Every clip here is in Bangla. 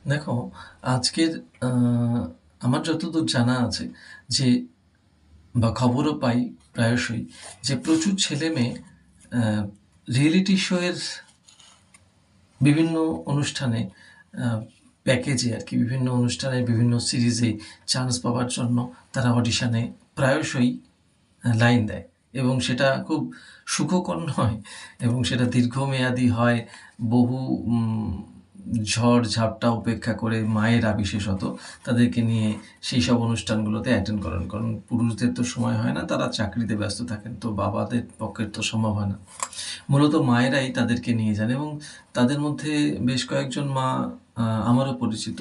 দেখো, আজকের আমার যতদূর জানা আছে যে বা খবরও পাই প্রায়শই যে প্রচুর ছেলেমেয়ে রিয়েলিটি শোয়ের বিভিন্ন অনুষ্ঠানে প্যাকেজে আর কি বিভিন্ন অনুষ্ঠানে বিভিন্ন সিরিজে চান্স পাওয়ার জন্য তারা অডিশনে প্রায়শই লাইন দেয় এবং সেটা খুব সুখকর নয় এবং সেটা দীর্ঘমেয়াদী হয়। বহু ঝড় ঝাপটা উপেক্ষা করে মায়েরা বিশেষত তাদেরকে নিয়ে সেই সব অনুষ্ঠানগুলোতে অ্যাটেন্ড করেন, কারণ পুরুষদের তো সময় হয় না, তারা চাকরিতে ব্যস্ত থাকেন, তো বাবাদের পক্ষের তো সম্ভব হয় না। মূলত মায়েরাই তাদেরকে নিয়ে যান এবং তাদের মধ্যে বেশ কয়েকজন মা আমারও পরিচিত,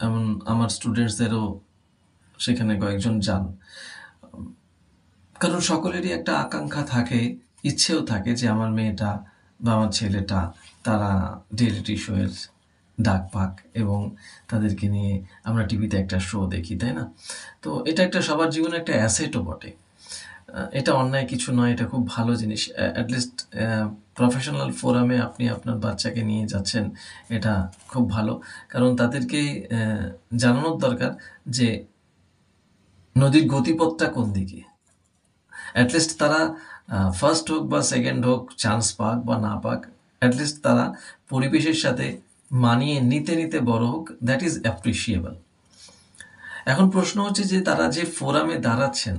এমন আমার স্টুডেন্টসদেরও সেখানে কয়েকজন যান। কারণ সকলেরই একটা আকাঙ্ক্ষা থাকে, ইচ্ছেও থাকে যে আমার মেয়েটা বা আমার ছেলেটা তারা রিয়েলিটি শোয়ের ডাক পাক এবং তাদেরকে নিয়ে আমরা টিভিতে একটা শো দেখি, তাই না? তো এটা একটা সবার জীবনে একটা অ্যাসেটও বটে। এটা অন্যায় কিছু নয়, এটা খুব ভালো জিনিস। অ্যাটলিস্ট প্রফেশনাল ফোরামে আপনি আপনার বাচ্চাকে নিয়ে যাচ্ছেন, এটা খুব ভালো। কারণ তাদেরকে জানানোর দরকার যে নদীর গতিপথটা কোন দিকে। অ্যাটলিস্ট তারা ফার্স্ট হোক বা সেকেন্ড হোক, চান্স পাক বা না পাক, অ্যাটলিস্ট তারা পরিবেশের সাথে মানিয়ে নিতে নিতে বড় হোক, দ্যাট ইজ অ্যাপ্রিসিয়েবল। এখন প্রশ্ন হচ্ছে যে তারা যে ফোরামে দাঁড়াচ্ছেন,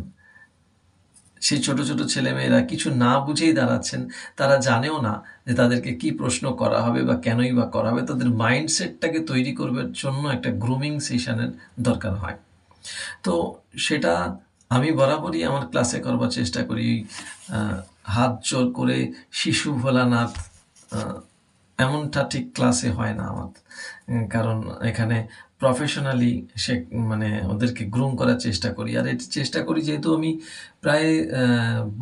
সেই ছোট ছোট ছেলেমেয়েরা কিছু না বুঝেই দাঁড়াচ্ছেন, তারা জানেও না যে তাদেরকে কি প্রশ্ন করা হবে বা কেনই বা করা হবে। তাদের মাইন্ডসেটটাকে তৈরি করবার জন্য একটা গ্রুমিং সেশনের দরকার হয়। তো সেটা আমি বরাবরই আমার ক্লাসে করবার চেষ্টা করি। হাত জোর করে শিশু ভোলানাথ এমনটা ঠিক ক্লাসে হয় না আমার। কারণ এখানে প্রফেশনালি সে মানে ওদেরকে গ্রুম করার চেষ্টা করি, আর এটি চেষ্টা করি যেহেতু আমি প্রায়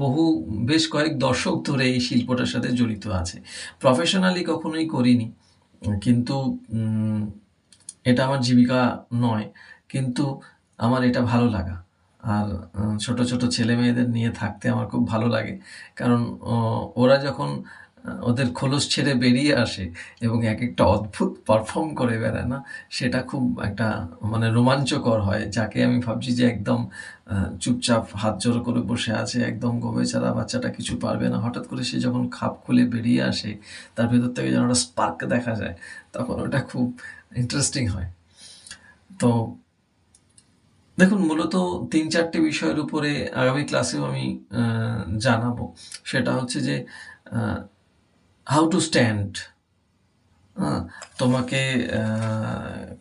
বহু বেশ কয়েক দশক ধরে এই শিল্পটার সাথে জড়িত আছে। প্রফেশনালি কখনোই করিনি, কিন্তু এটা আমার জীবিকা নয়, কিন্তু আমার এটা ভালো লাগা। আর ছোট ছোট ছেলে মেয়েদের নিয়ে থাকতে আমার খুব ভালো লাগে, কারণ ওরা যখন ওদের খোলস ছেড়ে বেরিয়ে আসে এবং এক একটা অদ্ভুত পারফর্ম করে বেড়ায় না, সেটা খুব একটা মানে রোমাঞ্চকর হয়। যাকে আমি ভাবছি যে একদম চুপচাপ হাত জোড় করে বসে আছে, একদম গোবে ছাড়া বাচ্চাটা কিছু পারবে না, হঠাৎ করে সে যখন খাপ খুলে বেরিয়ে আসে, তার ভেতর থেকে যেন একটা স্পার্ক দেখা যায়, তখন ওটা খুব ইন্টারেস্টিং হয়। তো দেখুন, মূলত ৩-৪টে বিষয়ের উপরে আগামী ক্লাসেও আমি জানাবো। সেটা হচ্ছে যে হাউ টু স্ট্যান্ড। তোমাকে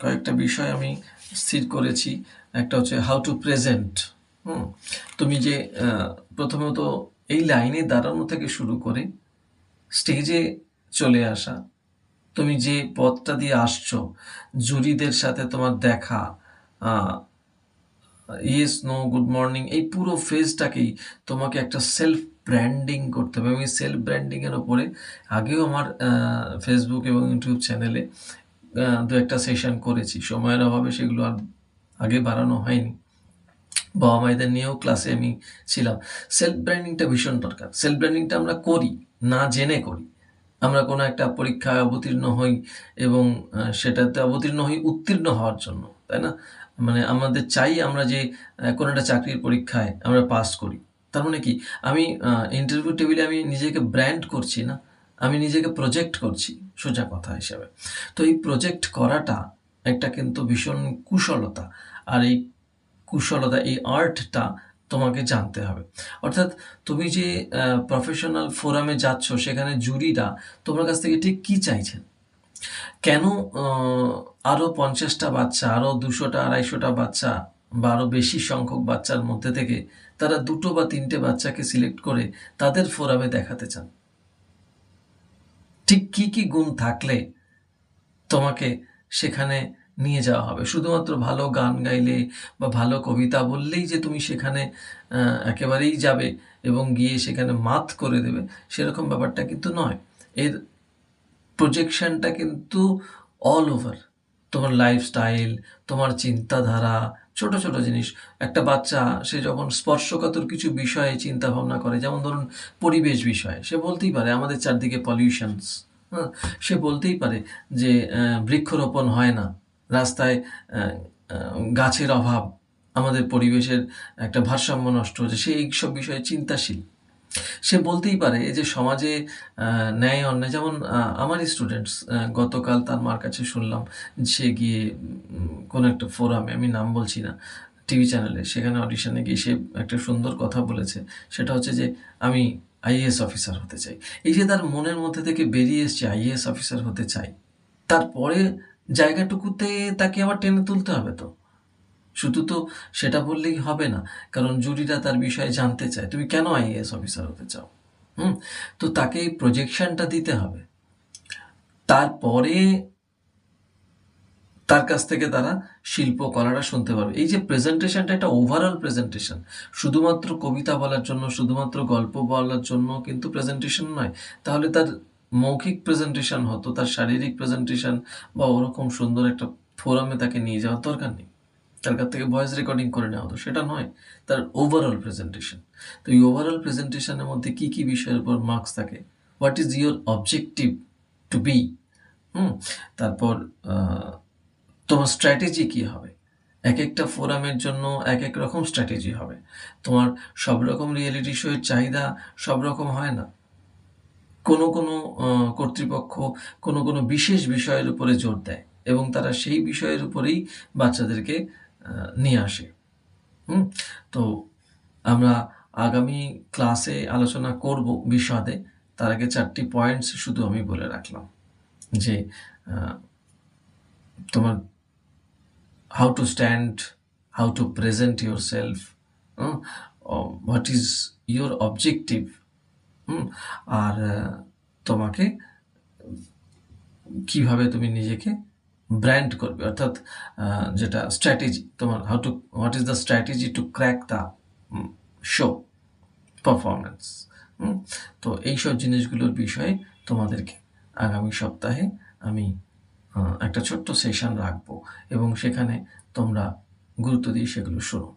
কয়েকটা বিষয় আমি স্থির করেছি। একটা হচ্ছে হাউ টু প্রেজেন্ট। তুমি যে প্রথমত এই লাইনে দাঁড়ানো থেকে শুরু করে স্টেজে চলে আসা, তুমি যে পথটা দিয়ে আসছো, জুরিদের সাথে তোমার দেখা, ইয়েস নো গুড মর্নিং, এই পুরো ফেজটাকেই তোমাকে একটা সেলফ ব্র্যান্ডিং করতে হবে। আমি সেলফ ব্র্যান্ডিংয়ের ওপরে আগেও আমার ফেসবুক এবং ইউটিউব চ্যানেলে দু একটা সেশন করেছি, সময়ের অভাবে সেগুলো আর আগে বাড়ানো হয়নি। বাবা মায়েদের নিয়েও ক্লাসে আমি ছিলাম। সেলফ ব্র্যান্ডিংটা ভীষণ দরকার। সেলফ ব্র্যান্ডিংটা আমরা করি, না জেনে করি। আমরা কোনো একটা পরীক্ষায় অবতীর্ণ হই এবং সেটাতে অবতীর্ণ হই উত্তীর্ণ হওয়ার জন্য, তাই না? মানে আমাদের চাই আমরা যে কোনো একটা চাকরির পরীক্ষায় আমরা পাস করি। তার মানে কি, আমি ইন্টারভিউ টেবিলে আমি নিজেকে ব্র্যান্ড করছি না, আমি নিজেকে প্রজেক্ট করছি, সোজা কথা হিসাবে। তো এই প্রজেক্ট করাটা একটা কিন্তু ভীষণ কুশলতা। আর এই কুশলতা, এই আর্টটা তোমাকে জানতে হবে। অর্থাৎ তুমি যে প্রফেশনাল ফোরামে যাচ্ছ, সেখানে জুরিরা তোমার কাছ থেকে ঠিক কী চাইছেন, কেন আরও 50টা বাচ্চা, আরও 200টা 250টা বাচ্চা বা আরও বেশি সংখ্যক বাচ্চার মধ্যে থেকে তারা 2টো বা 3টে বাচ্চাকে সিলেক্ট করে তাদের ফোরামে দেখাতে চান। ঠিক কী কী গুণ থাকলে তোমাকে সেখানে নিয়ে যাওয়া হবে। শুধুমাত্র ভালো গান গাইলে বা ভালো কবিতা বললেই যে তুমি সেখানে একেবারেই যাবে এবং গিয়ে সেখানে মাত করে দেবে, সেরকম ব্যাপারটা কিন্তু নয়। এর প্রজেকশনটা কিন্তু অল ওভার। তোমার লাইফস্টাইল, তোমার চিন্তাধারা, ছোট ছোট জিনিস। একটা বাচ্চা সে যখন স্পর্শকাতর কিছু বিষয়ে চিন্তা ভাবনা করে, যেমন ধরুন পরিবেশ বিষয়ে, সে বলতেই পারে আমাদের চারদিকে পলিউশনস, হ্যাঁ, সে বলতেই পারে যে বৃক্ষরোপণ হয় না, রাস্তায় আহ, গাছের অভাব, আমাদের পরিবেশের একটা ভারসাম্য নষ্ট হচ্ছে, সে এইসব বিষয়ে চিন্তাশীল। সে বলতেই পারে যে সমাজে ন্যায় অন্যায়, যেমন আমারই স্টুডেন্টস, গতকাল তার মার কাছে শুনলাম সে গিয়ে কোনো একটা ফোরামে, আমি নাম বলছি না, টিভি চ্যানেলে, সেখানে অডিশনে গিয়ে সে একটা সুন্দর কথা বলেছে। সেটা হচ্ছে যে আমি আইএএস অফিসার হতে চাই। এই যে তার মনের মধ্যে থেকে বেরিয়ে এসছে আইএএস অফিসার হতে চাই, তারপরে জায়গাটুকুতে তাকে আবার টেনে তুলতে হবে। তো শুধু তো সেটা বললেই হবে না, কারণ জুরিরা তার বিষয়ে জানতে চায় তুমি কেন আইএএস অফিসার হতে চাও। হুম তো তাকে এই প্রজেকশনটা দিতে হবে, তারপরে তার কাছ থেকে তারা শিল্পকলাটা শুনতে পারবে। এই যে প্রেজেন্টেশনটা, এটা ওভারঅল প্রেজেন্টেশন, শুধুমাত্র কবিতা বলার জন্য, শুধুমাত্র গল্প বলার জন্য কিন্তু প্রেজেন্টেশন নয়। তাহলে তার মৌখিক প্রেজেন্টেশন হতো, তার শারীরিক প্রেজেন্টেশন, বা ওরকম সুন্দর একটা ফোরামে তাকে নিয়ে যাওয়ার দরকার নেই, তার কাছ থেকে ভয়েস রেকর্ডিং করে নেওয়া হতো, সেটা নয়। তার ওভারঅল প্রেজেন্টেশন। তো এই ওভারঅল প্রেজেন্টেশনের মধ্যে কি কি বিষয়ের উপর মার্কস থাকে, what is your objective to be, তারপর তোমার স্ট্র্যাটেজি কী হবে। এক একটা ফোরামের জন্য এক এক রকম স্ট্র্যাটেজি হবে। তোমার সব রকম রিয়েলিটি শোয়ের চাহিদা সব রকম হয় না। কোনো কোনো কর্তৃপক্ষ কোনো কোনো বিশেষ বিষয়ের উপরে জোর দেয় এবং তারা সেই বিষয়ের উপরেই বাচ্চাদেরকে নিয়ে আসে। তো আমরা আগামী ক্লাসে আলোচনা করব বিশদে। তার আগে 4টি পয়েন্টস শুধু আমি বলে রাখলাম যে তোমার how to stand, how to present yourself, what is your objective, আর তোমাকে কিভাবে তুমি নিজেকে ব্র্যান্ড করবে, অর্থাৎ যেটা স্ট্র্যাটেজি তোমার, what is the strategy to crack the show performance. তো এইসব জিনিসগুলোর বিষয়ে তোমাদেরকে আগামী সপ্তাহে আমি একটা ছোট্ট সেশন রাখবো এবং সেখানে তোমরা গুরুত্ব দিয়ে সেগুলো শোনো।